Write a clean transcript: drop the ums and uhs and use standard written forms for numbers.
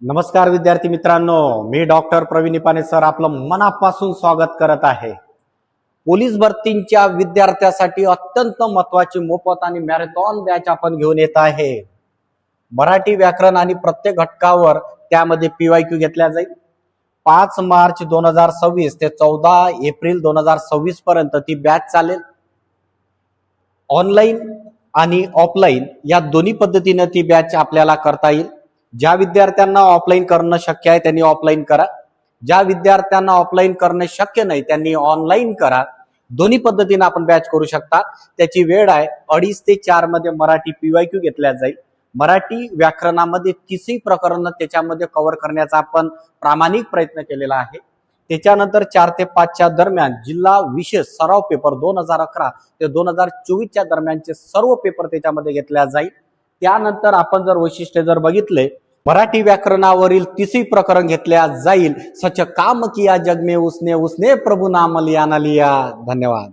नमस्कार विद्यार्थी मित्रांनो, मी डॉक्टर प्रवीण निपाणे सर आपलं मनापासून स्वागत करत आहे। पोलीस भरतीच्या विद्यार्थ्यांसाठी अत्यंत महत्त्वाची मोफत आणि मॅरेथॉन बॅच आपण घेऊन येत आहे। मराठी व्याकरण आणि प्रत्येक घटकावर त्यामध्ये PYQ घेतला जाईल। 5 मार्च 2026 ते 14 एप्रिल 2026 पर्यंत ती बॅच चालेल। ऑनलाईन आणि ऑफलाईन या दोन्ही पद्धतीने ती बॅच आपल्याला करता येईल। ज्या विद्यार्थ्यांना ऑफलाईन करणं शक्य आहे त्यांनी ऑफलाईन करा, ज्या विद्यार्थ्यांना ऑफलाईन करणे शक्य नाही त्यांनी ऑनलाईन करा। दोन्ही पद्धतीने आपण बॅच करू शकता। त्याची वेळ आहे 2:30 ते 4 मध्ये मराठी PYQ घेतल्या जाईल। मराठी व्याकरणामध्ये 30 प्रकरण त्याच्यामध्ये कव्हर करण्याचा आपण प्रामाणिक प्रयत्न केलेला आहे। त्याच्यानंतर 4 ते 5 च्या दरम्यान जिल्हा विशेष सराव पेपर 2011 ते 2024 च्या दरम्यानचे सर्व पेपर त्याच्यामध्ये घेतल्या जाईल। त्यानंतर आपण जर वैशिष्ट्य जर बघितले, मराठी व्याकरणावरील 30 प्रकरण घेतल्या जाईल। सच काम किया जग में उसने उसने प्रभु नाम लिया न लिया। धन्यवाद।